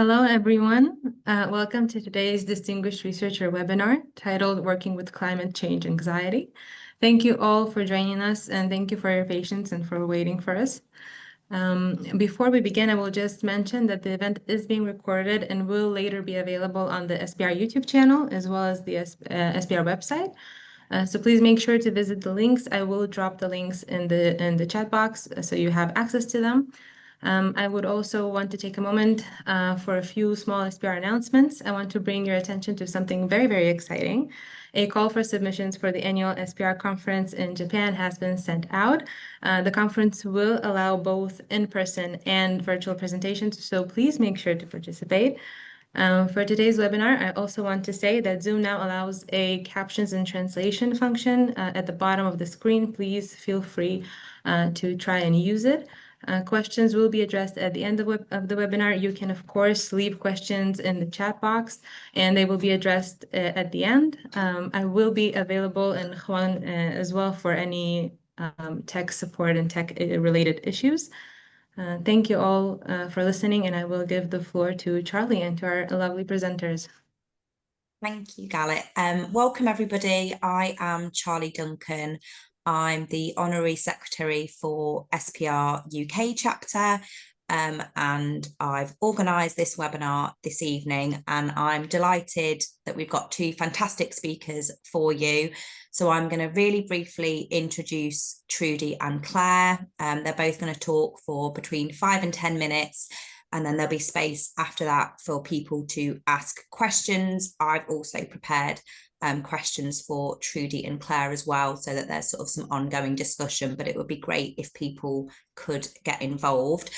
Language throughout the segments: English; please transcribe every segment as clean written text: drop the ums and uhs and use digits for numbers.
Hello, everyone. Welcome to today's Distinguished Researcher webinar titled Working with Climate Change Anxiety. Thank you all for joining us, and thank you for your patience and for waiting for us. Before we begin, I will just mention that the event is being recorded and will later be available on the SPR YouTube channel as well as the SPR website. So please make sure to visit the links. I will drop the links in the chat box so you have access to them. I would also want to take a moment for a few small SPR announcements. I want to bring your attention to something very, very exciting. A call for submissions for the annual SPR conference in Japan has been sent out. The conference will allow both in-person and virtual presentations, so please make sure to participate. For today's webinar, I also want to say that Zoom now allows a captions and translation function at the bottom of the screen. Please feel free to try and use it. Questions will be addressed at the end of the webinar. You can, of course, leave questions in the chat box, and they will be addressed at the end. I will be available in Juan as well for any tech support and tech-related issues. Thank you all for listening, and I will give the floor to Charlie and to our lovely presenters. Thank you, Galit. Welcome, everybody. I am Charlie Duncan. I'm the Honorary Secretary for SPR UK chapter, and I've organised this webinar this evening, and I'm delighted that we've got two fantastic speakers for you. So I'm going to really briefly introduce Trudi and Claire. They're both going to talk for between 5 and 10 minutes. And then there'll be space after that for people to ask questions. I've also prepared questions for Trudi and Claire as well, so that there's sort of some ongoing discussion, but it would be great if people could get involved.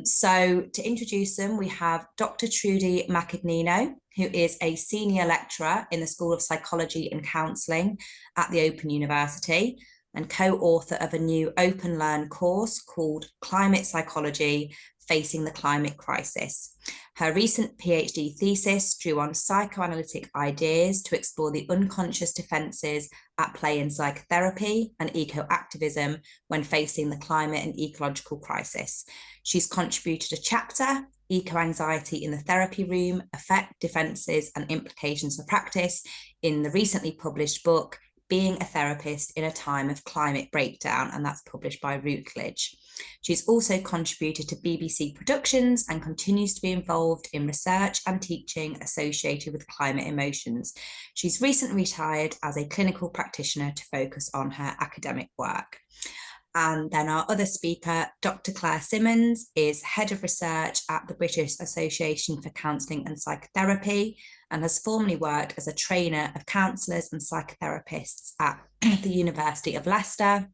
So to introduce them, we have Dr. Trudi Macagnino, who is a senior lecturer in the School of Psychology and Counselling at the Open University and co-author of a new Open Learn course called Climate Psychology, Facing the Climate Crisis. Her recent PhD thesis drew on psychoanalytic ideas to explore the unconscious defences at play in psychotherapy and eco-activism when facing the climate and ecological crisis. She's contributed a chapter, Eco-Anxiety in the Therapy Room, Effect, Defences and Implications for Practice, in the recently published book, Being a Therapist in a Time of Climate Breakdown, and that's published by Routledge. She's also contributed to BBC productions and continues to be involved in research and teaching associated with climate emotions. She's recently retired as a clinical practitioner to focus on her academic work. And then our other speaker, Dr. Clare Symons, is Head of Research at the British Association for Counselling and Psychotherapy and has formerly worked as a trainer of counsellors and psychotherapists at the University of Leicester,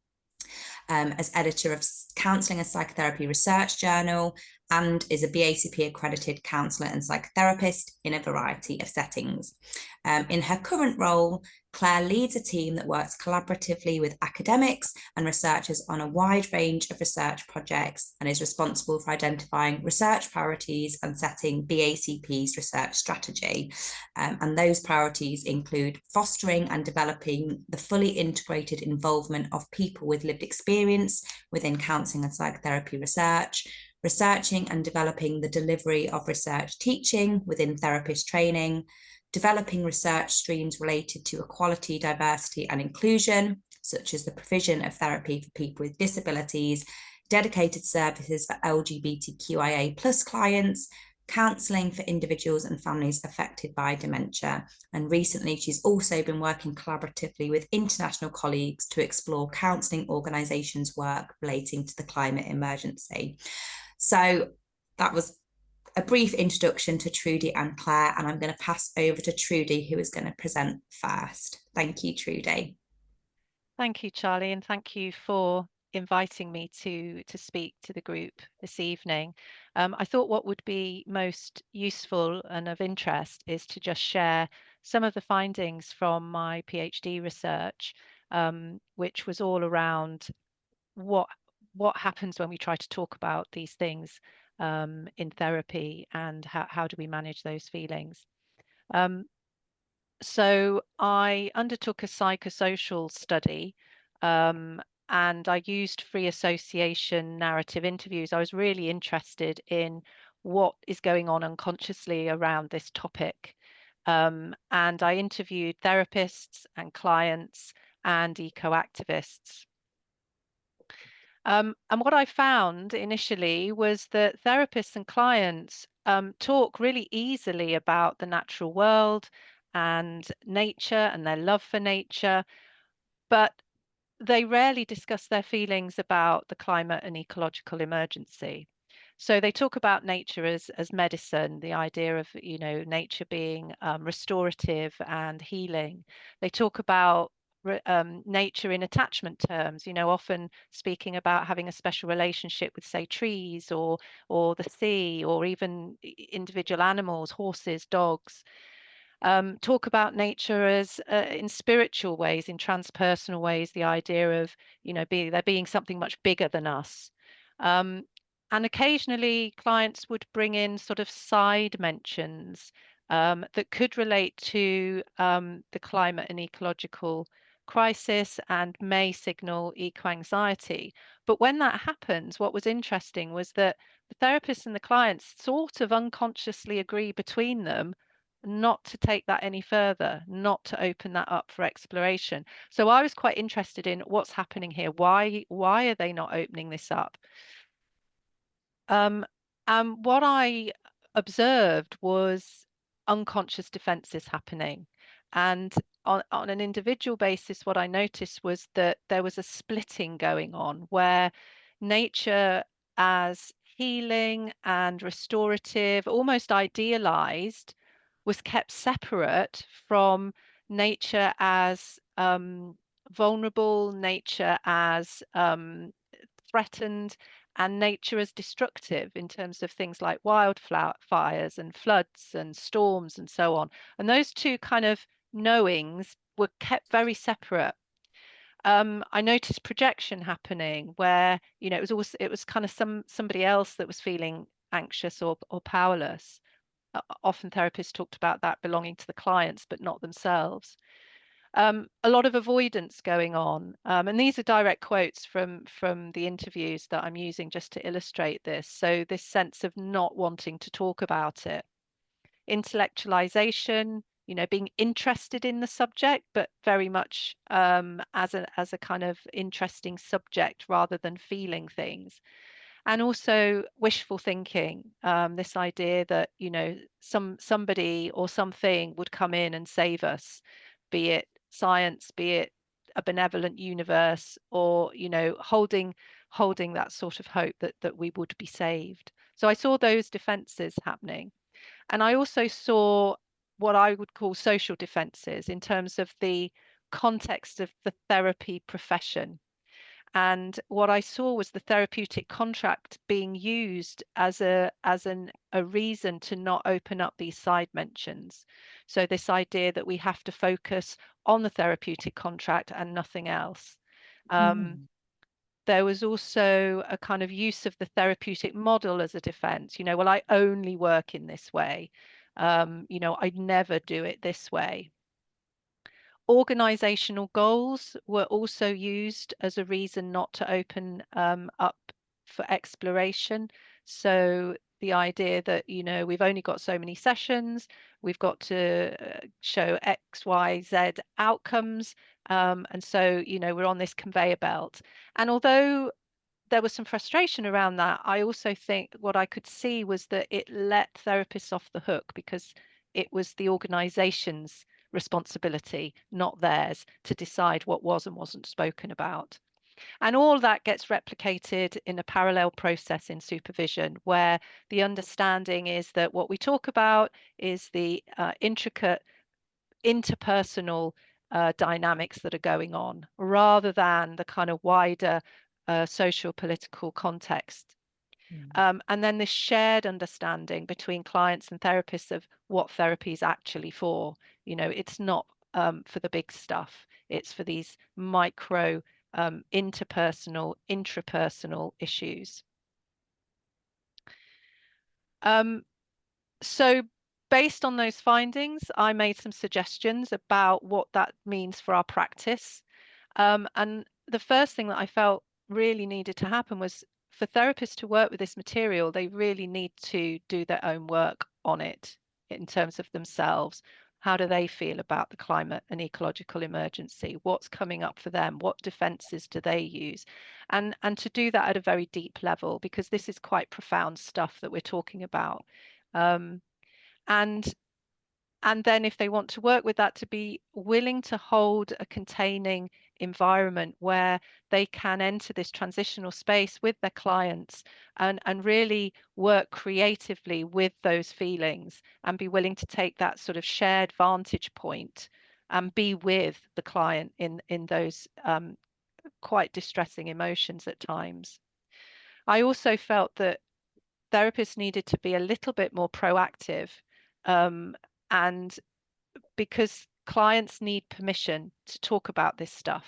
as editor of Counselling and Psychotherapy Research Journal, and is a BACP accredited counsellor and psychotherapist in a variety of settings. In her current role, Clare leads a team that works collaboratively with academics and researchers on a wide range of research projects and is responsible for identifying research priorities and setting BACP's research strategy. And those priorities include fostering and developing the fully integrated involvement of people with lived experience within counselling and psychotherapy research, researching and developing the delivery of research teaching within therapist training, developing research streams related to equality, diversity and inclusion, such as the provision of therapy for people with disabilities, dedicated services for LGBTQIA+ clients, counselling for individuals and families affected by dementia. And recently, she's also been working collaboratively with international colleagues to explore counselling organisations' work relating to the climate emergency. So that was a brief introduction to Trudi and Claire, and I'm going to pass over to Trudi, who is going to present first. Thank you, Trudi. Thank you, Charlie, and thank you for inviting me to speak to the group this evening. I thought what would be most useful and of interest is to just share some of the findings from my PhD research, which was all around what happens when we try to talk about these things in therapy and how do we manage those feelings. So I undertook a psychosocial study and I used free association narrative interviews. I was really interested in what is going on unconsciously around this topic. And I interviewed therapists and clients and eco-activists. And what I found initially was that therapists and clients talk really easily about the natural world and nature and their love for nature, but they rarely discuss their feelings about the climate and ecological emergency. So they talk about nature as medicine, the idea of, you know, nature being restorative and healing. They talk about nature in attachment terms, you know, often speaking about having a special relationship with, say, trees or the sea, or even individual animals, horses, dogs. Talk about nature as in spiritual ways, in transpersonal ways, the idea of, you know, there being something much bigger than us. Um, and occasionally clients would bring in sort of side mentions that could relate to the climate and ecological crisis and may signal eco-anxiety. But when that happens, what was interesting was that the therapists and the clients sort of unconsciously agree between them not to take that any further, not to open that up for exploration. So I was quite interested in what's happening here. Why are they not opening this up? And what I observed was unconscious defenses happening. And on an individual basis, what I noticed was that there was a splitting going on where nature as healing and restorative, almost idealized, was kept separate from nature as vulnerable, nature as threatened, and nature as destructive in terms of things like wildfires and floods and storms and so on. And those two kind of knowings were kept very separate. I noticed projection happening where, you know, it was kind of somebody else that was feeling anxious or powerless. Often therapists talked about that belonging to the clients, but not themselves. A lot of avoidance going on. And these are direct quotes from the interviews that I'm using just to illustrate this. So this sense of not wanting to talk about it. Intellectualization, you know, being interested in the subject, but very much as a kind of interesting subject rather than feeling things. And also wishful thinking, this idea that, you know, somebody or something would come in and save us, be it science, be it a benevolent universe, or, you know, holding that sort of hope that we would be saved. So I saw those defenses happening. And I also saw what I would call social defenses in terms of the context of the therapy profession. And what I saw was the therapeutic contract being used as a reason to not open up these side mentions. So this idea that we have to focus on the therapeutic contract and nothing else. There was also a kind of use of the therapeutic model as a defense. You know, well, I only work in this way. You know, I'd never do it this way. Organizational goals were also used as a reason not to open up for exploration. So the idea that, you know, we've only got so many sessions, we've got to show X, Y, Z outcomes. And so, you know, we're on this conveyor belt. And although there was some frustration around that, I also think what I could see was that it let therapists off the hook because it was the organization's responsibility, not theirs, to decide what was and wasn't spoken about. And all that gets replicated in a parallel process in supervision, where the understanding is that what we talk about is the intricate interpersonal dynamics that are going on, rather than the kind of wider social political context. And then this shared understanding between clients and therapists of what therapy is actually for. You know, it's not for the big stuff. It's for these micro interpersonal, intrapersonal issues. So based on those findings, I made some suggestions about what that means for our practice. And the first thing that I felt really needed to happen was for therapists to work with this material, they really need to do their own work on it in terms of themselves. How do they feel about the climate and ecological emergency? What's coming up for them? What defenses do they use? And to do that at a very deep level, because this is quite profound stuff that we're talking about. And then if they want to work with that, to be willing to hold a containing environment where they can enter this transitional space with their clients and really work creatively with those feelings, and be willing to take that sort of shared vantage point and be with the client in those quite distressing emotions at times. I also felt that therapists needed to be a little bit more proactive, and because clients need permission to talk about this stuff.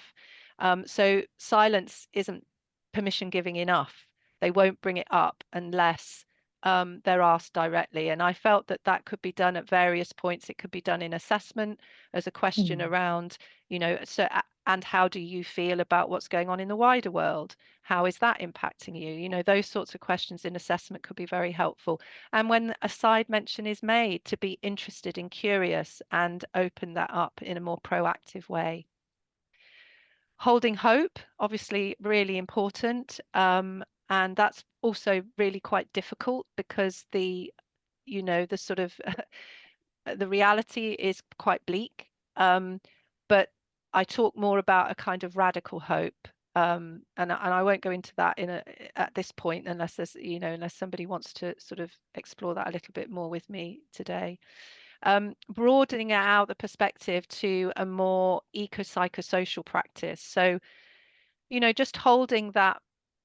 So silence isn't permission giving enough. They won't bring it up unless they're asked directly. And I felt that that could be done at various points. It could be done in assessment as a question around, and how do you feel about what's going on in the wider world? How is that impacting you? Those sorts of questions in assessment could be very helpful. And when a side mention is made, to be interested and curious and open that up in a more proactive way. Holding hope, obviously really important. And that's also really quite difficult, because the sort of the reality is quite bleak. But I talk more about a kind of radical hope. And I won't go into that at this point, unless there's, unless somebody wants to sort of explore that a little bit more with me today. Broadening out the perspective to a more eco-psychosocial practice. So, just holding that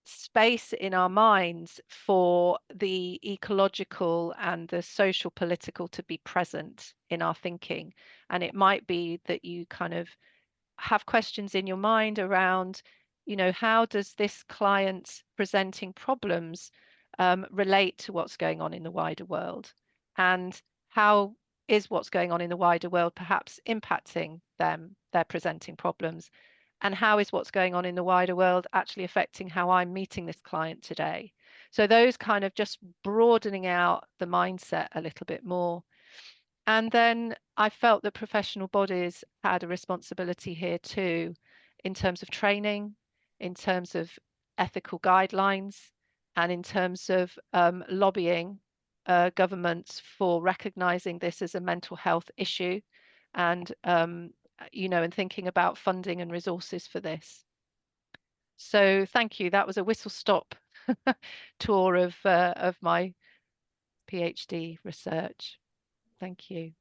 space in our minds for the ecological and the social political to be present in our thinking. And it might be that you kind of have questions in your mind around, how does this client presenting problems relate to what's going on in the wider world? And how is what's going on in the wider world perhaps impacting them, their presenting problems? And how is what's going on in the wider world actually affecting how I'm meeting this client today? So those kind of just broadening out the mindset a little bit more. And then I felt that professional bodies had a responsibility here too, in terms of training, in terms of ethical guidelines, and in terms of lobbying governments for recognizing this as a mental health issue, and and thinking about funding and resources for this. So thank you. That was a whistle-stop tour of my PhD research. Thank you.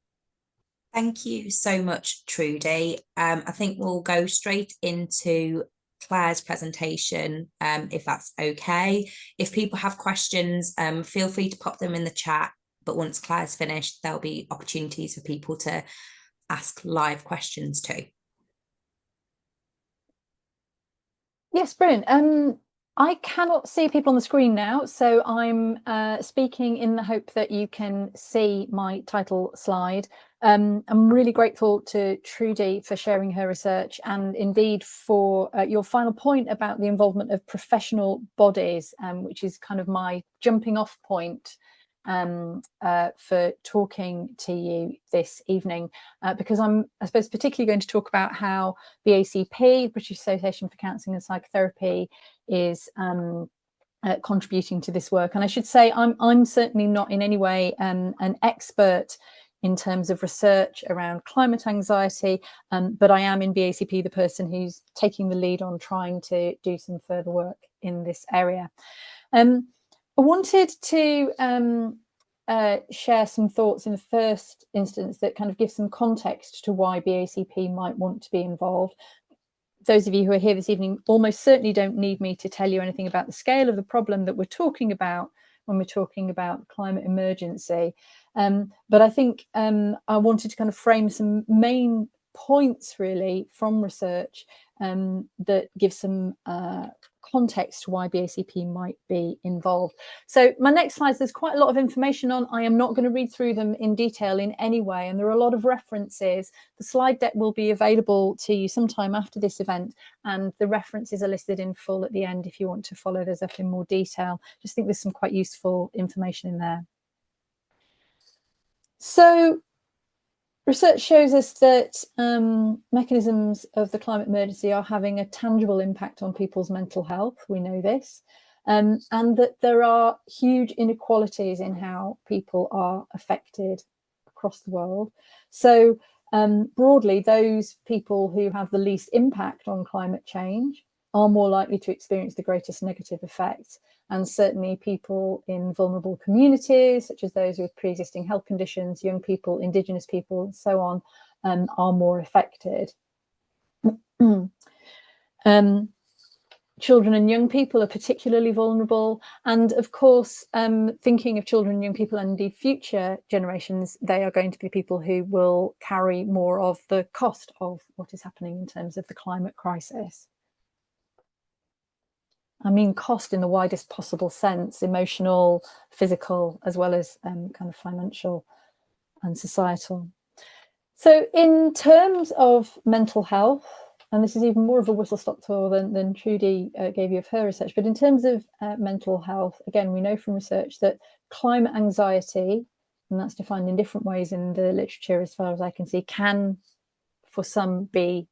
Thank you so much, Trudi. I think we'll go straight into Clare's presentation, if that's okay. If people have questions, feel free to pop them in the chat, but once Clare's finished, there'll be opportunities for people to ask live questions too. Yes, brilliant. I cannot see people on the screen now, so I'm speaking in the hope that you can see my title slide. I'm really grateful to Trudi for sharing her research, and indeed for your final point about the involvement of professional bodies, which is kind of my jumping off point for talking to you this evening, because I'm, I suppose, particularly going to talk about how BACP, British Association for Counselling and Psychotherapy, is contributing to this work. And I should say I'm certainly not in any way an expert in terms of research around climate anxiety, but I am in BACP the person who's taking the lead on trying to do some further work in this area. I wanted to share some thoughts in the first instance that kind of give some context to why BACP might want to be involved. Those of you who are here this evening almost certainly don't need me to tell you anything about the scale of the problem that we're talking about when we're talking about climate emergency. But I think I wanted to kind of frame some main points really from research that gives some context to why BACP might be involved. So my next slides, there's quite a lot of information on. I am not going to read through them in detail in any way, and there are a lot of references. The slide deck will be available to you sometime after this event, and the references are listed in full at the end if you want to follow those up in more detail. Just think there's some quite useful information in there. So research shows us that mechanisms of the climate emergency are having a tangible impact on people's mental health. We know this, and that there are huge inequalities in how people are affected across the world. So broadly, those people who have the least impact on climate change are more likely to experience the greatest negative effects. And certainly people in vulnerable communities, such as those with pre-existing health conditions, young people, Indigenous people, and so on, are more affected. Children and young people are particularly vulnerable. And of course, thinking of children and young people and indeed future generations, they are going to be people who will carry more of the cost of what is happening in terms of the climate crisis. I mean cost in the widest possible sense, emotional, physical, as well as kind of financial and societal. So in terms of mental health, and this is even more of a whistle-stop tour than Trudi gave you of her research, but in terms of mental health, again, we know from research that climate anxiety, and that's defined in different ways in the literature as far as I can see, can for some be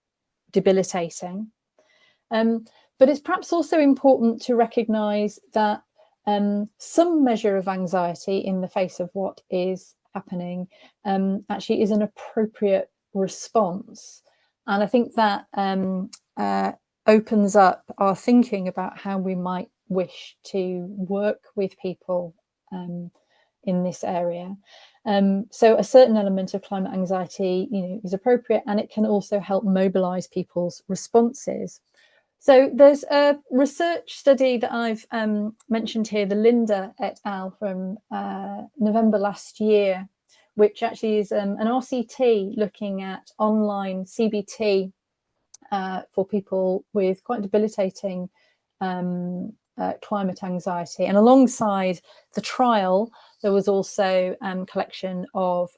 debilitating. But it's perhaps also important to recognise that some measure of anxiety in the face of what is happening actually is an appropriate response. And I think that opens up our thinking about how we might wish to work with people in this area. So a certain element of climate anxiety, is appropriate, and it can also help mobilise people's responses. So there's a research study that I've mentioned here, the Linda et al. From November last year, which actually is an RCT looking at online CBT for people with quite debilitating climate anxiety. And alongside the trial, there was also collection of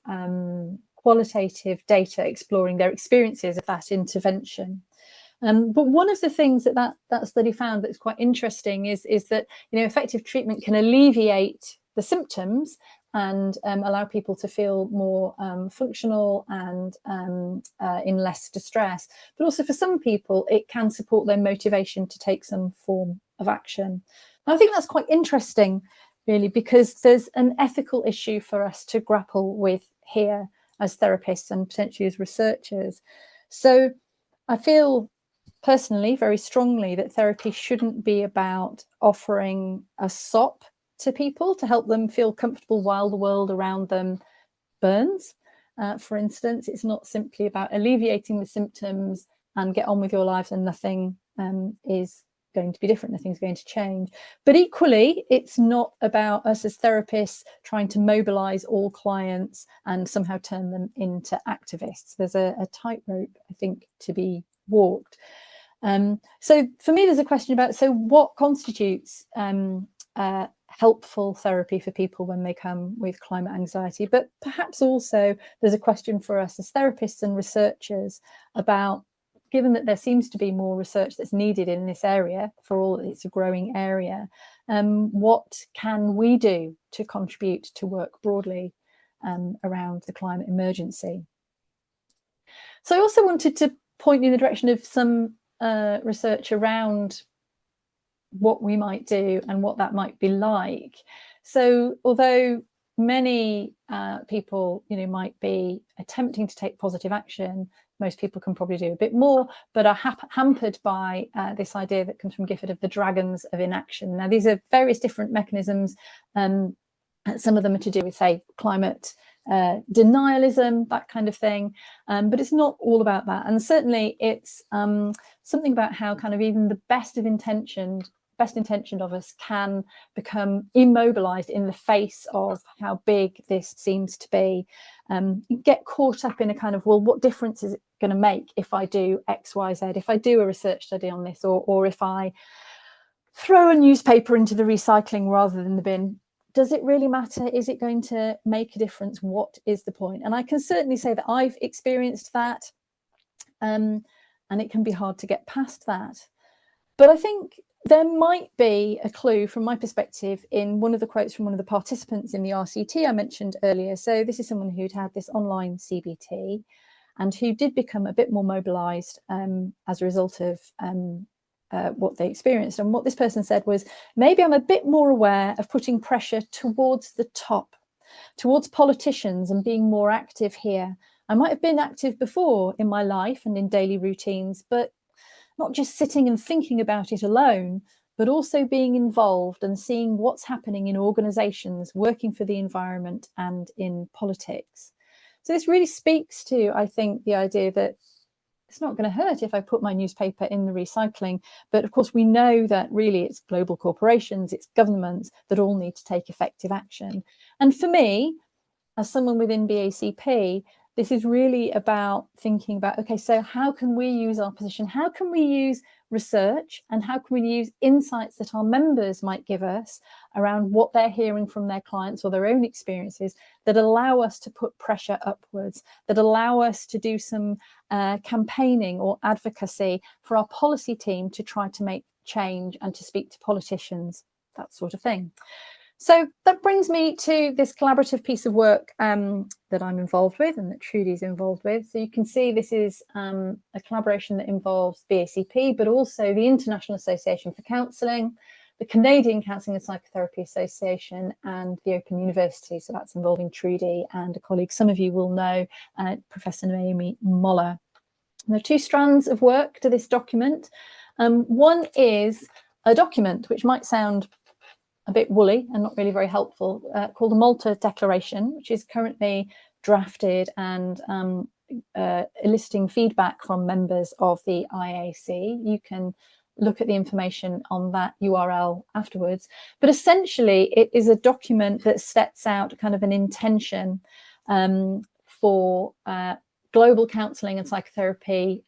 qualitative data exploring their experiences of that intervention. But one of the things that study found that's quite interesting is that effective treatment can alleviate the symptoms and allow people to feel more functional and in less distress. But also for some people, it can support their motivation to take some form of action. And I think that's quite interesting, really, because there's an ethical issue for us to grapple with here as therapists and potentially as researchers. So I feel personally very strongly that therapy shouldn't be about offering a sop to people to help them feel comfortable while the world around them burns. For instance, it's not simply about alleviating the symptoms and get on with your lives and nothing is going to be different, nothing's going to change. But equally, it's not about us as therapists trying to mobilize all clients and somehow turn them into activists. There's a tightrope, I think, to be walked. So for me, there's a question about, so what constitutes helpful therapy for people when they come with climate anxiety? But perhaps also there's a question for us as therapists and researchers about, given that there seems to be more research that's needed in this area, for all that it's a growing area, what can we do to contribute to work broadly around the climate emergency? So I also wanted to point in the direction of some research around what we might do and what that might be like. So although many people might be attempting to take positive action, most people can probably do a bit more, but are hampered by this idea that comes from Gifford of the dragons of inaction. Now, these are various different mechanisms. Some of them are to do with, say, climate denialism, that kind of thing, but it's not all about that. And certainly it's something about how kind of even the best intentioned of us can become immobilized in the face of how big this seems to be. You get caught up in a kind of, well, what difference going to make if I do X, Y, Z, if I do a research study on this, or if I throw a newspaper into the recycling rather than the bin? Does it really matter? Is it going to make a difference? What is the point? And I can certainly say that I've experienced that, and it can be hard to get past that. But I think there might be a clue from my perspective in one of the quotes from one of the participants in the RCT I mentioned earlier. So this is someone who'd had this online CBT and who did become a bit more mobilised as a result of what they experienced. And what this person said was, maybe I'm a bit more aware of putting pressure towards the top, towards politicians, and being more active here. I might have been active before in my life and in daily routines, but not just sitting and thinking about it alone, but also being involved and seeing what's happening in organisations working for the environment and in politics. So this really speaks to, I think, the idea that it's not going to hurt if I put my newspaper in the recycling. But of course, we know that really it's global corporations, it's governments that all need to take effective action. And for me, as someone within BACP, this is really about thinking about, okay, so how can we use our position? How can we use research, and how can we use insights that our members might give us around what they're hearing from their clients or their own experiences that allow us to put pressure upwards, that allow us to do some campaigning or advocacy for our policy team to try to make change and to speak to politicians, that sort of thing. So that brings me to this collaborative piece of work that I'm involved with and that Trudi is involved with. So you can see this is a collaboration that involves BACP, but also the International Association for Counselling, the Canadian Counselling and Psychotherapy Association, and the Open University. So that's involving Trudi and a colleague some of you will know, Professor Naomi Moller. There are two strands of work to this document. One is a document which might sound a bit woolly and not really very helpful, called the Malta Declaration, which is currently drafted and eliciting feedback from members of the IAC. You can look at the information on that URL afterwards. But essentially, it is a document that sets out kind of an intention for global counselling and psychotherapy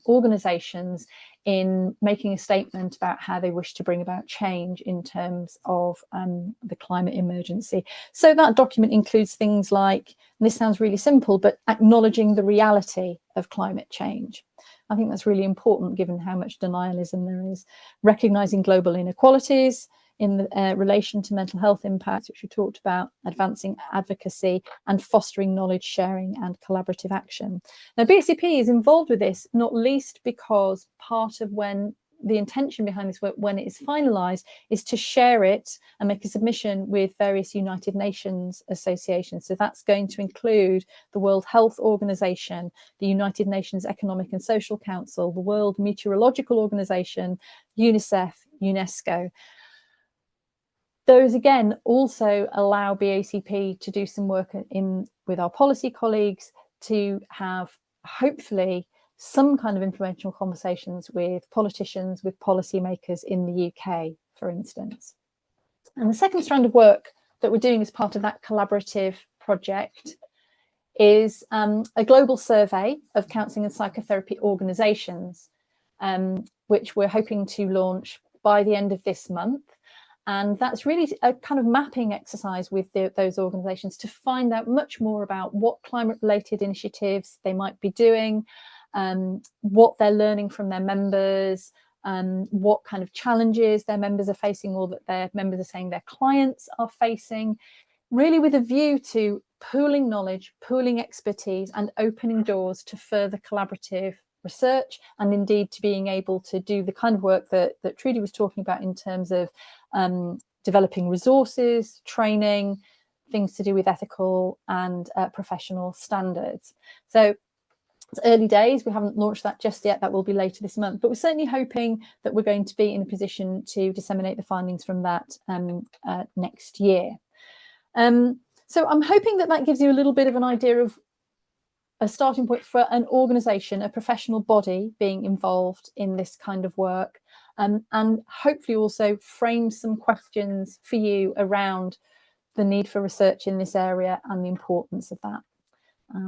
organisations in making a statement about how they wish to bring about change in terms of the climate emergency. So that document includes things like, and this sounds really simple, but acknowledging the reality of climate change. I think that's really important given how much denialism there is. Recognising global inequalities in the, relation to mental health impacts, which we talked about, advancing advocacy and fostering knowledge sharing and collaborative action. Now, BACP is involved with this, not least because part of when the intention behind this work, when it is finalised, is to share it and make a submission with various United Nations associations. So that's going to include the World Health Organization, the United Nations Economic and Social Council, the World Meteorological Organization, UNICEF, UNESCO. Those again also allow BACP to do some work with our policy colleagues to have hopefully some kind of influential conversations with politicians, with policymakers in the UK, for instance. And the second strand of work that we're doing as part of that collaborative project is a global survey of counselling and psychotherapy organisations, which we're hoping to launch by the end of this month. And that's really a kind of mapping exercise with those organisations to find out much more about what climate-related initiatives they might be doing, what they're learning from their members, what kind of challenges their members are facing or that their members are saying their clients are facing, really with a view to pooling knowledge, pooling expertise and opening doors to further collaborative research, and indeed to being able to do the kind of work that Trudi was talking about in terms of developing resources, training, things to do with ethical and professional standards. So it's early days, we haven't launched that just yet, that will be later this month, but we're certainly hoping that we're going to be in a position to disseminate the findings from that next year. So I'm hoping that that gives you a little bit of an idea of a starting point for an organisation, a professional body being involved in this kind of work, and hopefully also frame some questions for you around the need for research in this area and the importance of that.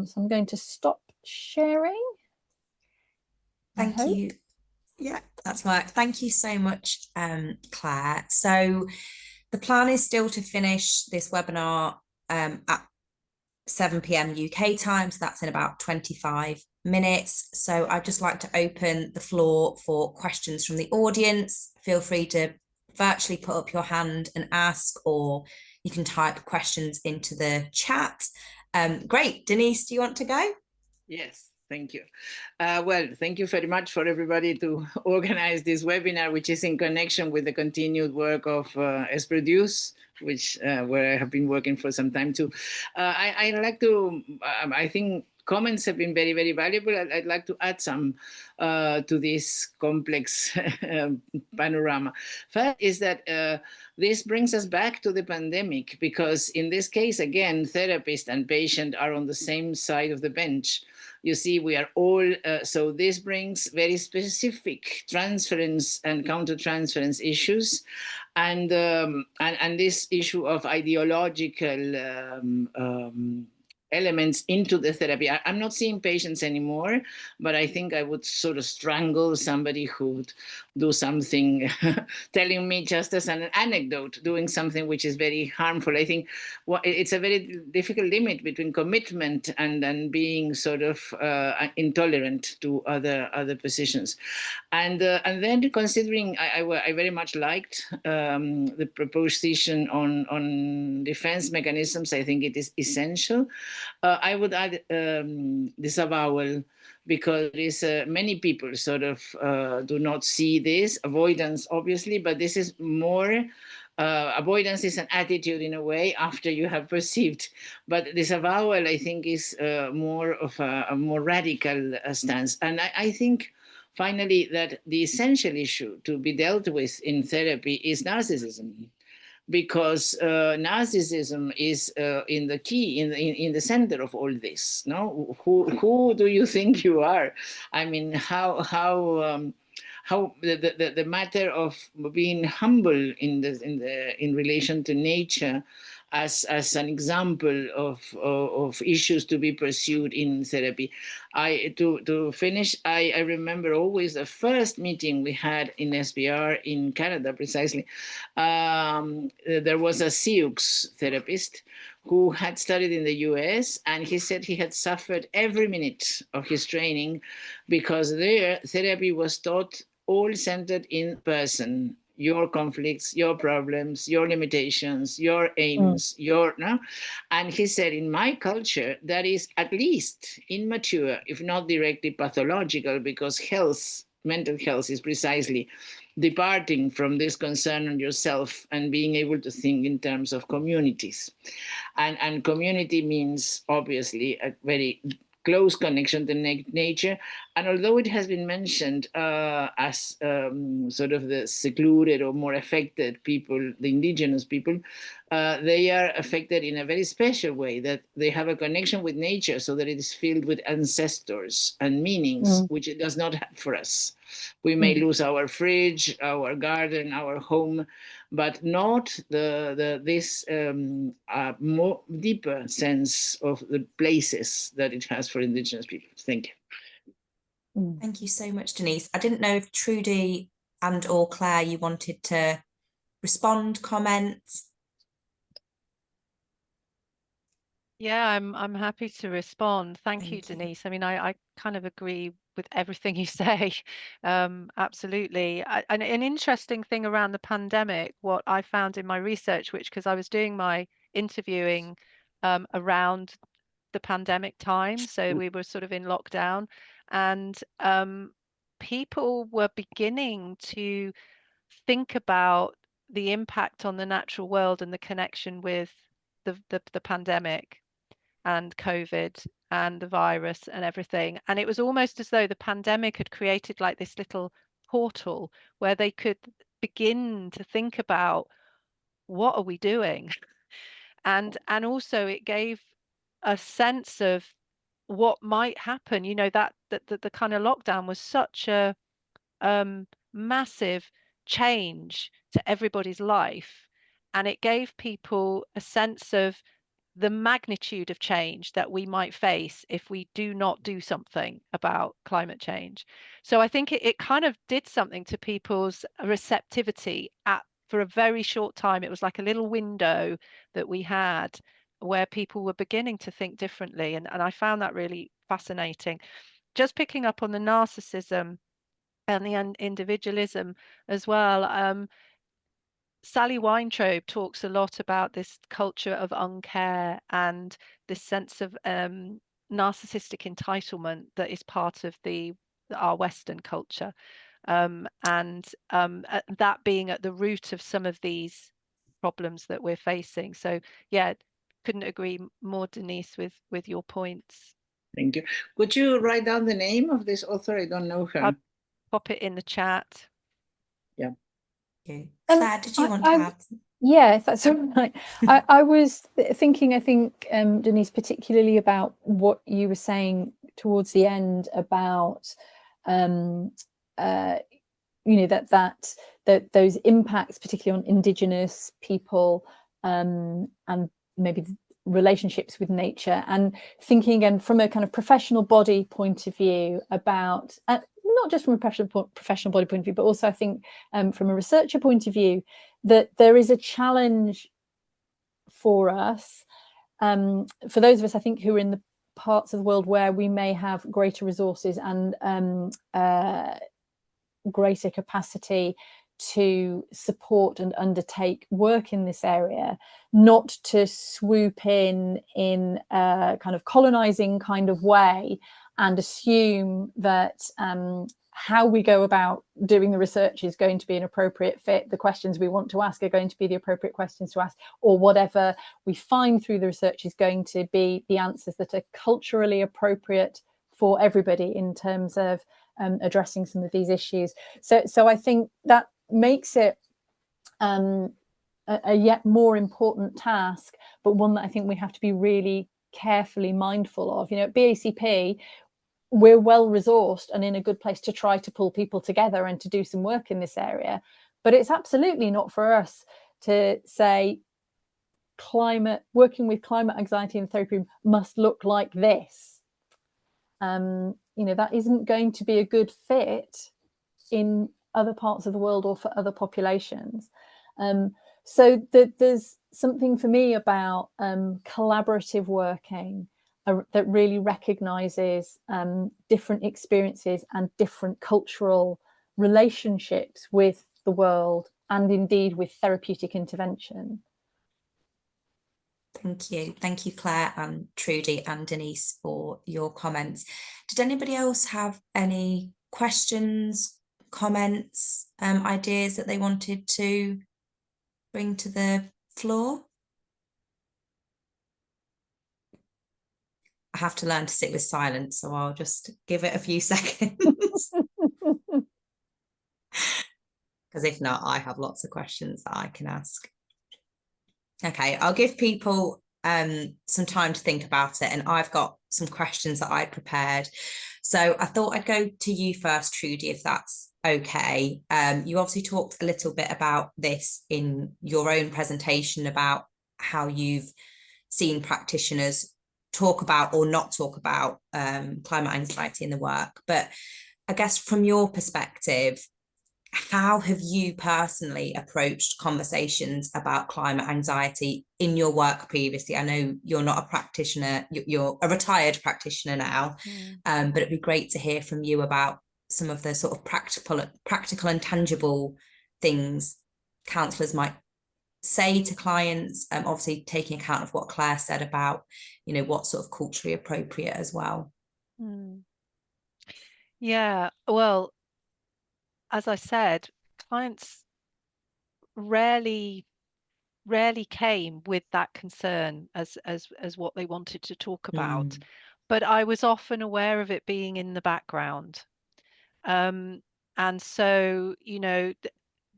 So I'm going to stop sharing. Thank you. Yeah, that's right. Thank you so much, Claire. So the plan is still to finish this webinar at 7 p.m. UK time, so that's in about 25 minutes. So I'd just like to open the floor for questions from the audience. Feel free to virtually put up your hand and ask, or you can type questions into the chat. Great. Denise, do you want to go? Yes, thank you. Well, thank you very much for everybody to organize this webinar, which is in connection with the continued work of SProduce, which where I have been working for some time too. I'd like to, I think comments have been very, very valuable. I'd like to add some to this complex panorama. First is that this brings us back to the pandemic, because in this case, again, therapist and patient are on the same side of the bench. You see, we are all, so this brings very specific transference and countertransference issues. And this issue of ideological elements into the therapy. I'm not seeing patients anymore, but I think I would sort of strangle somebody who'd do something, telling me just as an anecdote, doing something which is very harmful. I think it's a very difficult limit between commitment and then being sort of intolerant to other positions. And then considering, I very much liked the proposition on defense mechanisms. I think it is essential. I would add disavowal, because there is many people sort of do not see this. Avoidance, obviously, but this is more, avoidance is an attitude in a way after you have perceived. But disavowal, I think, is more of a more radical stance. And I think, finally, that the essential issue to be dealt with in therapy is narcissism, because narcissism is in the key, in the center of all this. No, who do you think you are? I mean, how the matter of being humble in relation to nature, as an example of issues to be pursued in therapy. To finish, I remember always the first meeting we had in SPR in Canada, precisely. There was a Sioux therapist who had studied in the US, and he said he had suffered every minute of his training, because their therapy was taught all centered in person. Your conflicts, your problems, your limitations, your aims, and he said, in my culture, that is at least immature, if not directly pathological, because mental health is precisely departing from this concern on yourself and being able to think in terms of communities. And community means, obviously, a very close connection to nature. And although it has been mentioned as sort of the secluded or more affected people, the indigenous people, they are affected in a very special way, that they have a connection with nature, so that it is filled with ancestors and meanings, which it does not have for us. We may lose our fridge, our garden, our home, but not this more deeper sense of the places that it has for indigenous people. Thank you. Thank you so much, Denise. I didn't know if Trudi and or Claire, you wanted to respond, comment. Yeah, I'm happy to respond. Thank you, Thank you. Denise. I mean, I kind of agree with everything you say. Absolutely. And an interesting thing around the pandemic, what I found in my research, which, because I was doing my interviewing around the pandemic time, so we were sort of in lockdown, and people were beginning to think about the impact on the natural world and the connection with the pandemic and COVID and the virus and everything. And it was almost as though the pandemic had created like this little portal where they could begin to think about, what are we doing? And also it gave a sense of what might happen, that the kind of lockdown was such a massive change to everybody's life, and it gave people a sense of the magnitude of change that we might face if we do not do something about climate change. So I think it kind of did something to people's receptivity for a very short time. It was like a little window that we had where people were beginning to think differently. And I found that really fascinating. Just picking up on the narcissism and the individualism as well. Sally Weintraub talks a lot about this culture of uncare and this sense of narcissistic entitlement that is part of our Western culture, and that being at the root of some of these problems that we're facing. So yeah, couldn't agree more, Denise, with your points. Thank you. Could you write down the name of this author? I don't know her. I'll pop it in the chat. Yeah. Claire, did you want to add? Yeah, if that's all right. I was thinking, I think, Denise, particularly about what you were saying towards the end about, you know, that those impacts, particularly on Indigenous people, and maybe relationships with nature, and thinking again from a kind of professional body point of view about, not just from a professional body point of view, but also I think from a researcher point of view, that there is a challenge for us, for those of us, I think, who are in the parts of the world where we may have greater resources and greater capacity to support and undertake work in this area, not to swoop in a kind of colonizing kind of way and assume that how we go about doing the research is going to be an appropriate fit, the questions we want to ask are going to be the appropriate questions to ask, or whatever we find through the research is going to be the answers that are culturally appropriate for everybody in terms of addressing some of these issues. So I think that makes it a yet more important task, but one that I think we have to be really carefully mindful of. You know, at BACP, we're well resourced and in a good place to try to pull people together and to do some work in this area, but it's absolutely not for us to say working with climate anxiety in the therapy room must look like this. You know, that isn't going to be a good fit in other parts of the world or for other populations. So there's something for me about collaborative working that really recognises different experiences and different cultural relationships with the world and indeed with therapeutic intervention. Thank you, Claire and Trudi and Denise, for your comments. Did anybody else have any questions, comments, ideas that they wanted to bring to the floor? I have to learn to sit with silence, so I'll just give it a few seconds. Because if not, I have lots of questions that I can ask. Okay, I'll give people some time to think about it, and I've got some questions that I prepared. So I thought I'd go to you first, Trudi, if that's okay. You obviously talked a little bit about this in your own presentation about how you've seen practitioners talk about or not talk about climate anxiety in the work. But I guess from your perspective, how have you personally approached conversations about climate anxiety in your work previously? I know you're not a practitioner, you're a retired practitioner now, but it'd be great to hear from you about some of the sort of practical and tangible things counsellors might say to clients, obviously taking account of what Claire said about, you know, what's sort of culturally appropriate as well. Yeah, well, as I said, clients rarely came with that concern as what they wanted to talk about, but I was often aware of it being in the background. And so, you know,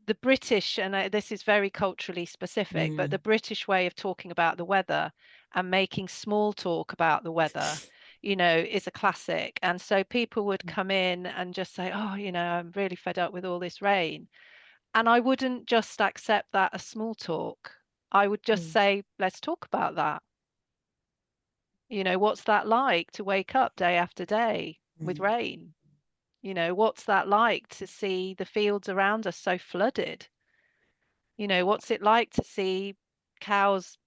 the British, and this is very culturally specific, but the British way of talking about the weather and making small talk about the weather, you know, is a classic. And so people would come in and just say, oh, you know, I'm really fed up with all this rain. And I wouldn't just accept that as small talk. I would just say, let's talk about that. You know, what's that like to wake up day after day with rain? You know, what's that like to see the fields around us so flooded? You know, what's it like to see cows,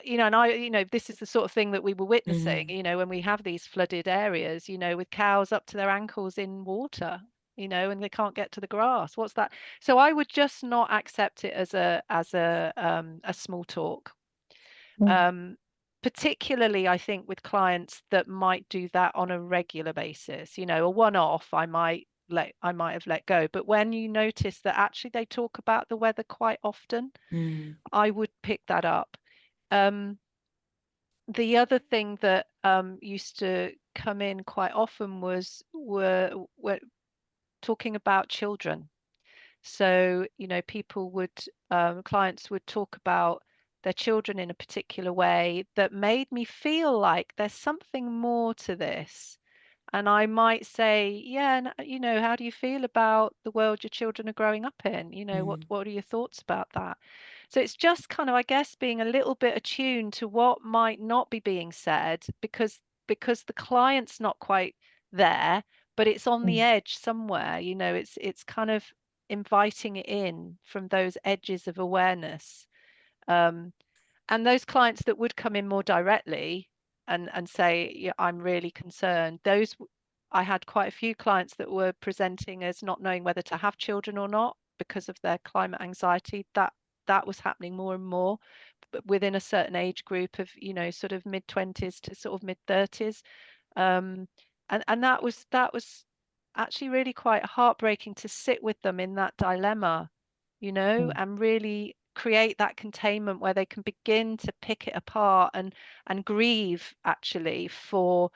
you know, and you know, this is the sort of thing that we were witnessing, you know, when we have these flooded areas, you know, with cows up to their ankles in water, you know, and they can't get to the grass. What's that? So I would just not accept it as a small talk. Particularly, I think, with clients that might do that on a regular basis, you know, a one-off, I might have let go. But when you notice that actually they talk about the weather quite often, I would pick that up. The other thing that used to come in quite often were talking about children. So, you know, people would, clients would talk about their children in a particular way that made me feel like there's something more to this. And I might say, yeah, you know, how do you feel about the world your children are growing up in? You know, what are your thoughts about that? So it's just kind of, I guess, being a little bit attuned to what might not be being said because the client's not quite there, but it's on the edge somewhere. You know, it's kind of inviting it in from those edges of awareness. And those clients that would come in more directly and say, yeah, I'm really concerned, those I had quite a few clients that were presenting as not knowing whether to have children or not because of their climate anxiety. That was happening more and more, but within a certain age group of, you know, sort of mid-20s to sort of mid-30s. And that was actually really quite heartbreaking to sit with them in that dilemma, you know, and really create that containment where they can begin to pick it apart and grieve actually for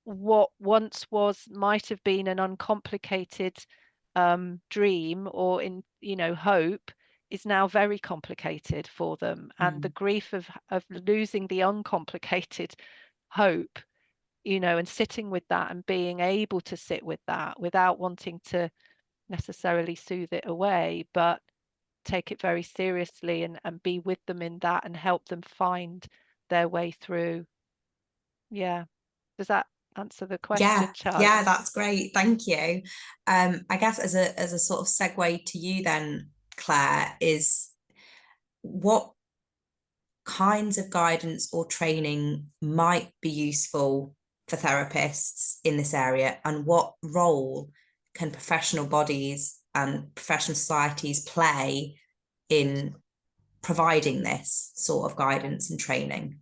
what once might have been an uncomplicated dream or, in, you know, hope, is now very complicated for them. And the grief of losing the uncomplicated hope, you know, and sitting with that and being able to sit with that without wanting to necessarily soothe it away, but take it very seriously and be with them in that and help them find their way through. Yeah. Does that answer the question, Charlie? Yeah, that's great. Thank you. I guess as a sort of segue to you then, Claire, is what kinds of guidance or training might be useful for therapists in this area, and what role can professional bodies and professional societies play in providing this sort of guidance and training?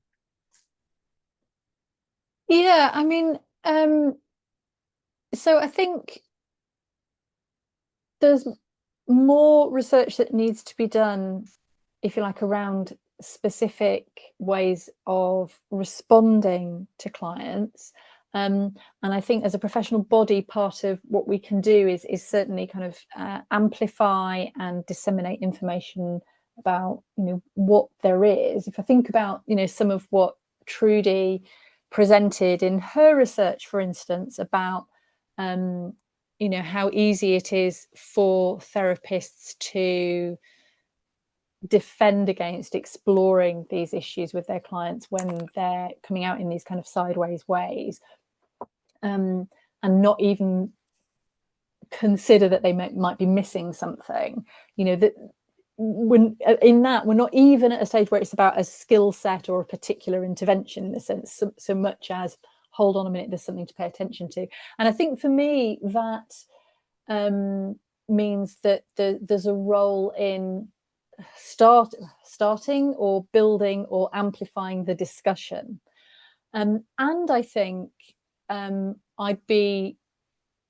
Yeah, I mean, so I think there's more research that needs to be done, if you like, around specific ways of responding to clients. And I think as a professional body, part of what we can do is certainly kind of amplify and disseminate information about, you know, what there is. If I think about, you know, some of what Trudi presented in her research, for instance, about you know, how easy it is for therapists to defend against exploring these issues with their clients when they're coming out in these kind of sideways ways, and not even consider that they might be missing something. You know, that when in that we're not even at a stage where it's about a skill set or a particular intervention in a sense, so much as hold on a minute, there's something to pay attention to. And I think for me that means that there's a role in starting or building or amplifying the discussion. And I think I'd be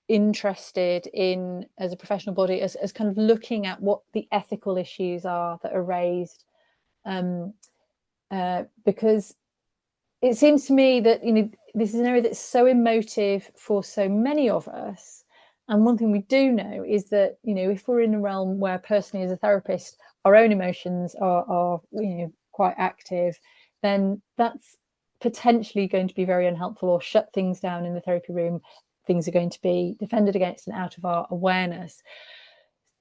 interested in, as a professional body, as kind of looking at what the ethical issues are that are raised, because it seems to me that, you know, this is an area that's so emotive for so many of us. And one thing we do know is that, you know, if we're in a realm where personally as a therapist, our own emotions are you know, quite active, then that's potentially going to be very unhelpful or shut things down in the therapy room. Things are going to be defended against and out of our awareness.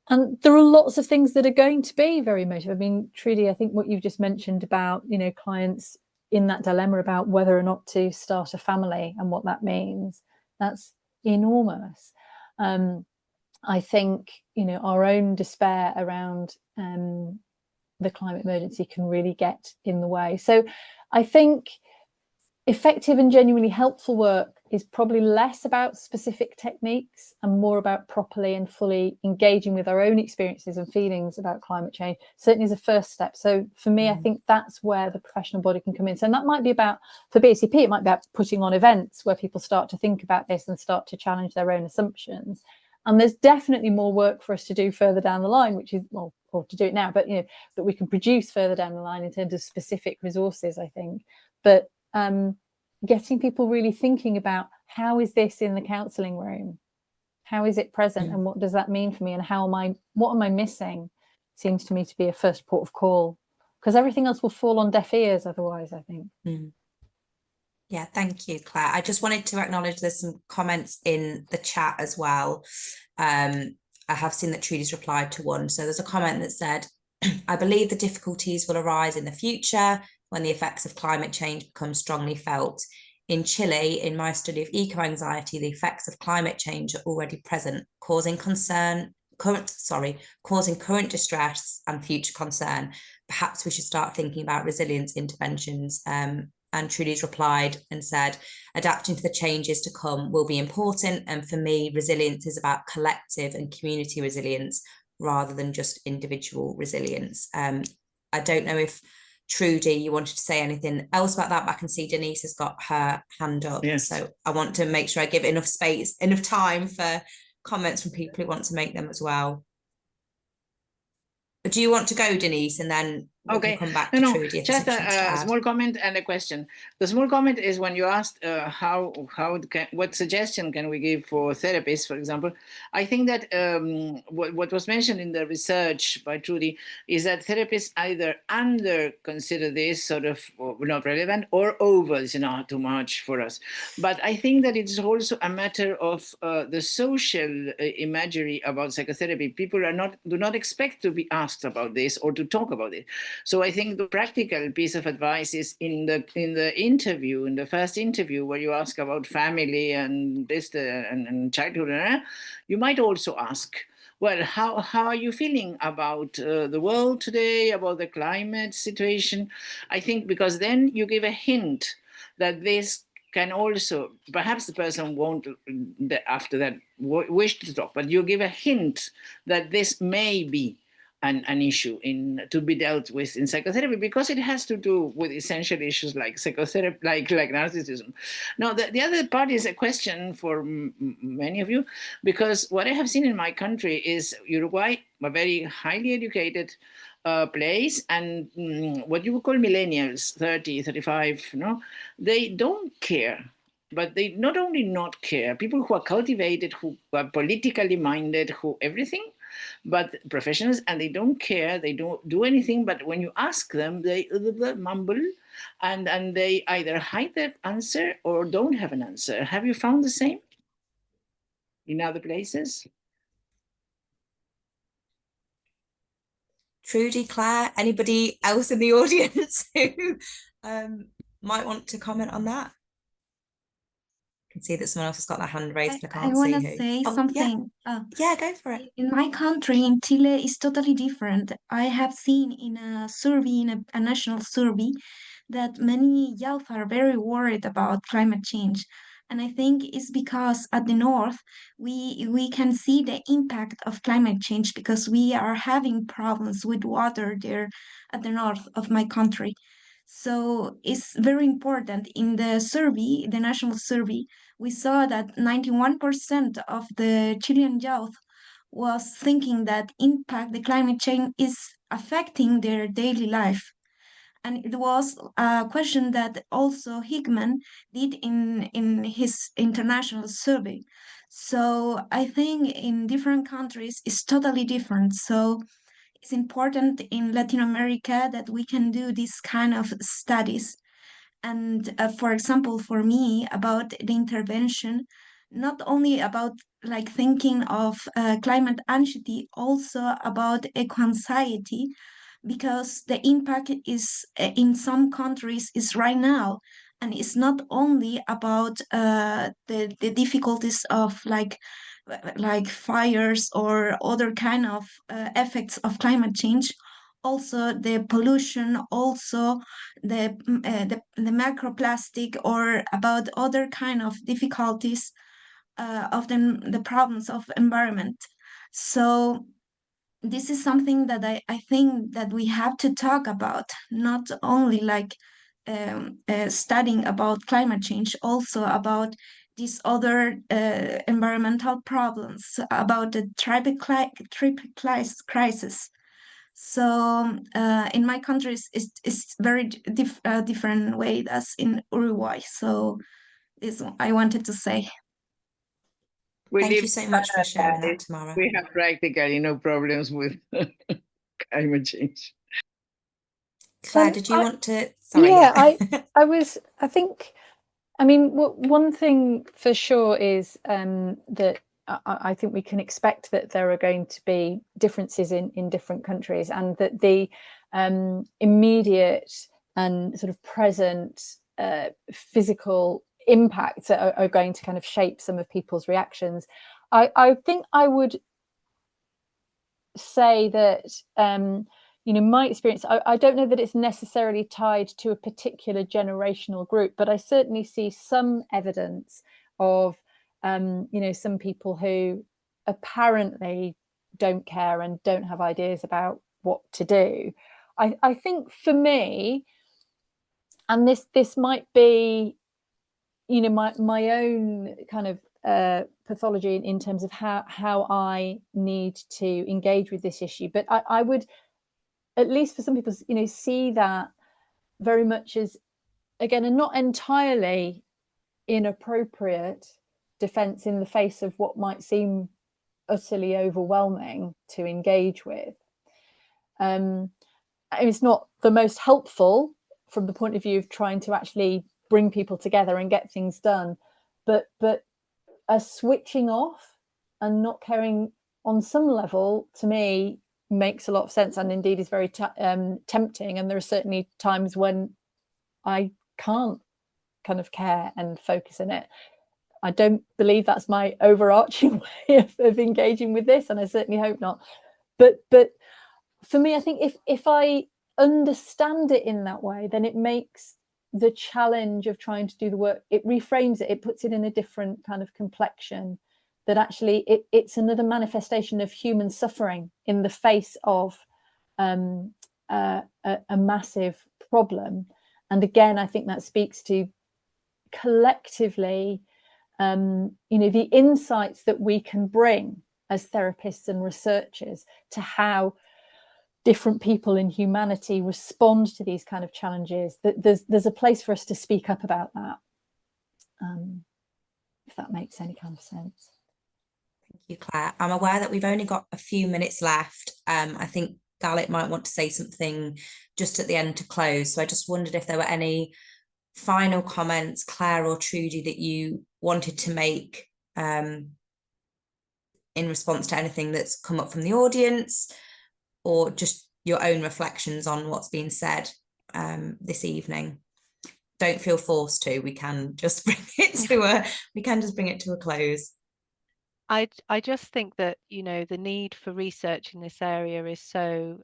And there are lots of things that are going to be very emotive. I mean, Trudi, I think what you've just mentioned about, you know, clients in that dilemma about whether or not to start a family and what that means. That's enormous. I think, you know, our own despair around the climate emergency can really get in the way. So I think effective and genuinely helpful work is probably less about specific techniques and more about properly and fully engaging with our own experiences and feelings about climate change, certainly as a first step. So for me, I think that's where the professional body can come in. So that might be about, for BACP, it might be about putting on events where people start to think about this and start to challenge their own assumptions. And there's definitely more work for us to do further down the line, which is, well, or to do it now, but, you know, that we can produce further down the line in terms of specific resources, I think. But getting people really thinking about, how is this in the counselling room? How is it present? And what does that mean for me? And what am I missing? Seems to me to be a first port of call, because everything else will fall on deaf ears otherwise, I think. Yeah, thank you, Claire. I just wanted to acknowledge there's some comments in the chat as well. I have seen that Trudy's replied to one. So there's a comment that said, I believe the difficulties will arise in the future when the effects of climate change become strongly felt. In Chile, in my study of eco-anxiety, the effects of climate change are already present, causing current distress and future concern. Perhaps we should start thinking about resilience interventions. And Trudy's replied and said, adapting to the changes to come will be important. And for me, resilience is about collective and community resilience rather than just individual resilience. I don't know if Trudy, you wanted to say anything else about that, but I can see Denise has got her hand up. Yes. So I want to make sure I give enough space, enough time for comments from people who want to make them as well. But do you want to go, Denise, and then we can come back to Trudy if just there's anything to a add? small comment and a question. The small comment is when you asked what suggestion can we give for therapists, for example. I think that what was mentioned in the research by Trudi is that therapists either under consider this sort of not relevant or over, you know, too much for us. But I think that it's also a matter of the social imagery about psychotherapy. People do not expect to be asked about this or to talk about it. So I think the practical piece of advice is in the interview, in the first interview where you ask about family and this and childhood, you might also ask, well, how are you feeling about the world today, about the climate situation? I think because then you give a hint that this can also, perhaps the person won't after that wish to talk, but you give a hint that this may be an issue to be dealt with in psychotherapy, because it has to do with essential issues like psychotherapy, like narcissism. Now, the other part is a question for many of you, because what I have seen in my country is Uruguay, a very highly educated place, and what you would call millennials, 30, 35, they don't care. But they not only not care, people who are cultivated, who are politically minded, who everything, but professionals, and they don't care, they don't do anything, but when you ask them, they mumble, and they either hide their answer or don't have an answer. Have you found the same in other places? Trudy, Claire, anybody else in the audience who might want to comment on that? I can see that someone else has got their hand raised, but I can't see who. I want to say something. Yeah, go for it. In my country, in Chile, is totally different. I have seen in a survey, in a national survey, that many youth are very worried about climate change. And I think it's because at the north, we can see the impact of climate change because we are having problems with water there at the north of my country. So it's very important. In the survey, the national survey, we saw that 91% of the Chilean youth was thinking that the climate change is affecting their daily life. And it was a question that also Hickman did in his international survey. So I think in different countries it's totally different. So it's important in Latin America that we can do this kind of studies. And for example, for me, about the intervention, not only about like thinking of climate anxiety, also about eco-anxiety, because the impact is in some countries is right now, and it's not only about the difficulties of like fires or other kind of effects of climate change, also the pollution, also the microplastic, or about other kind of difficulties of the problems of environment. So this is something that I think that we have to talk about, not only like studying about climate change, also about these other environmental problems, about the triple crisis. So in my country, it's very different way as in Uruguay. So this I wanted to say. We Thank live you so much for sharing that, Canada. Tamara. We have practically no problems with climate change. Claire, did you I- want to? Sorry, yeah, yeah. I think, I mean, one thing for sure is that I think we can expect that there are going to be differences in different countries, and that the immediate and sort of present physical impacts are going to kind of shape some of people's reactions. I think I would say that you know, my experience, I don't know that it's necessarily tied to a particular generational group, but I certainly see some evidence of you know, some people who apparently don't care and don't have ideas about what to do. I think for me, and this might be, you know, my own kind of pathology in terms of how I need to engage with this issue, but I would, at least for some people, you know, see that very much as, again, a not entirely inappropriate defense in the face of what might seem utterly overwhelming to engage with. It's not the most helpful from the point of view of trying to actually bring people together and get things done, but a switching off and not caring on some level, to me, makes a lot of sense, and indeed is very tempting. And there are certainly times when I can't kind of care and focus in it. I don't believe that's my overarching way of engaging with this, and I certainly hope not. But for me, I think if I understand it in that way, then it makes the challenge of trying to do the work, it reframes it, it puts it in a different kind of complexion, that actually it's another manifestation of human suffering in the face of a massive problem. And again, I think that speaks to collectively, you know, the insights that we can bring as therapists and researchers to how different people in humanity respond to these kind of challenges. That there's a place for us to speak up about that, if that makes any kind of sense. Thank you, Claire. I'm aware that we've only got a few minutes left. I think Galit might want to say something just at the end to close. So I just wondered if there were any final comments, Claire or Trudi, that you wanted to make in response to anything that's come up from the audience, or just your own reflections on what's been said this evening. Don't feel forced to. We can just bring it to a close. I just think that, you know, the need for research in this area is so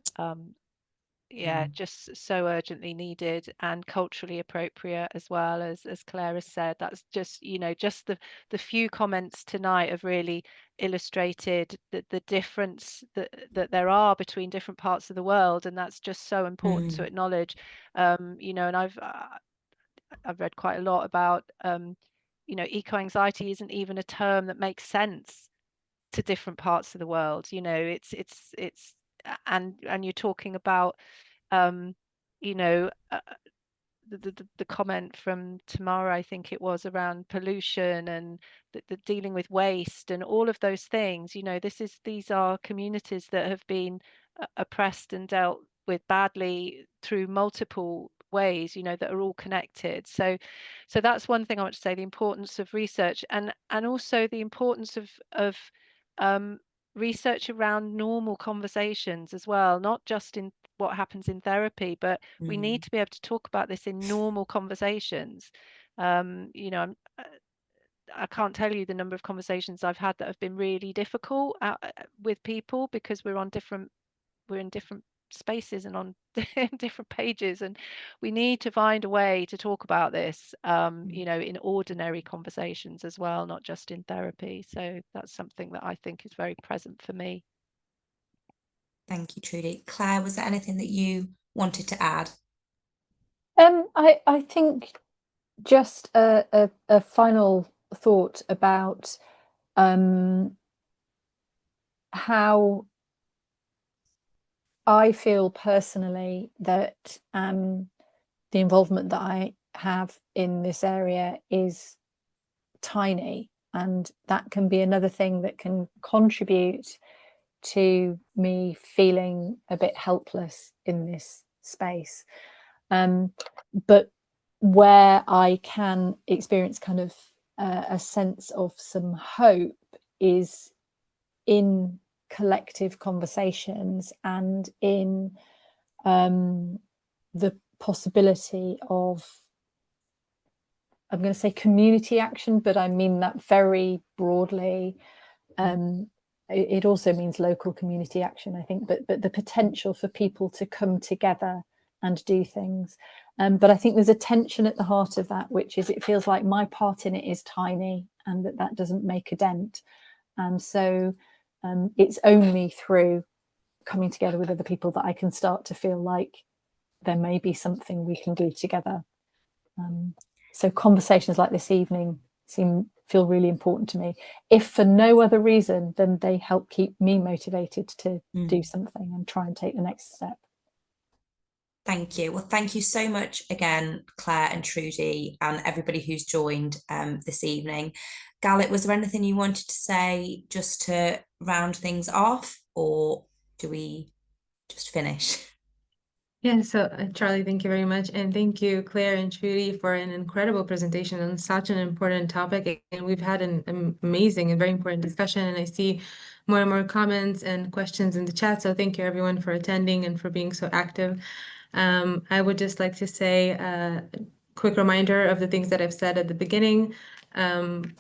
just so urgently needed, and culturally appropriate as well, as Claire has said. That's just, you know, just the few comments tonight have really illustrated the difference that there are between different parts of the world, and that's just so important to acknowledge. You know, and I've read quite a lot about you know, eco-anxiety isn't even a term that makes sense to different parts of the world. You know, it's and you're talking about you know, the comment from Tamara, I think it was, around pollution and the dealing with waste and all of those things. You know, these are communities that have been oppressed and dealt with badly through multiple ways, you know, that are all connected. So that's one thing I want to say, the importance of research, and also the importance of research around normal conversations as well, not just in what happens in therapy, but we need to be able to talk about this in normal conversations. You know, I can't tell you the number of conversations I've had that have been really difficult with people, because we're in different spaces and on different pages, and we need to find a way to talk about this, you know, in ordinary conversations as well, not just in therapy. So that's something that I think is very present for me. Thank you, Trudi. Claire, was there anything that you wanted to add? I think just a final thought about how I feel personally that the involvement that I have in this area is tiny, and that can be another thing that can contribute to me feeling a bit helpless in this space. But where I can experience kind of a sense of some hope is in collective conversations and in the possibility of, I'm going to say community action, but I mean that very broadly. It also means local community action, I think, but the potential for people to come together and do things. But I think there's a tension at the heart of that, which is it feels like my part in it is tiny and that doesn't make a dent. And so it's only through coming together with other people that I can start to feel like there may be something we can do together. So conversations like this evening feel really important to me. If for no other reason, then they help keep me motivated to do something and try and take the next step. Thank you. Well, thank you so much again, Claire and Trudi, and everybody who's joined this evening. Galit, was there anything you wanted to say just to round things off, or do we just finish? Yeah, so Charlie, thank you very much. And thank you, Claire and Trudi, for an incredible presentation on such an important topic. And we've had an amazing and very important discussion. And I see more and more comments and questions in the chat. So thank you, everyone, for attending and for being so active. I would just like to say a quick reminder of the things that I've said at the beginning.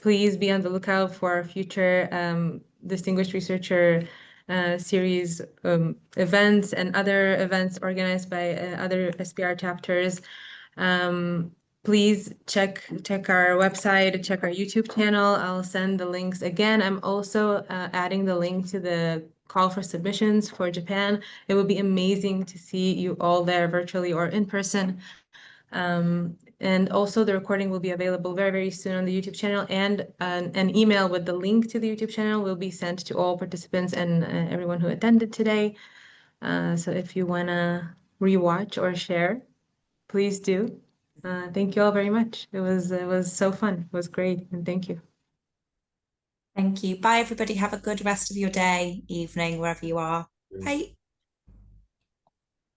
Please be on the lookout for our future Distinguished Researcher series events and other events organized by other SPR chapters. Please check our website, check our YouTube channel. I'll send the links again. I'm also adding the link to the call for submissions for Japan. It would be amazing to see you all there virtually or in person. And also the recording will be available very, very soon on the YouTube channel, and an email with the link to the YouTube channel will be sent to all participants and everyone who attended today. So if you want to rewatch or share, please do. Thank you all very much. It was so fun. It was great, and thank you. Thank you. Bye, everybody. Have a good rest of your day, evening, wherever you are. Bye.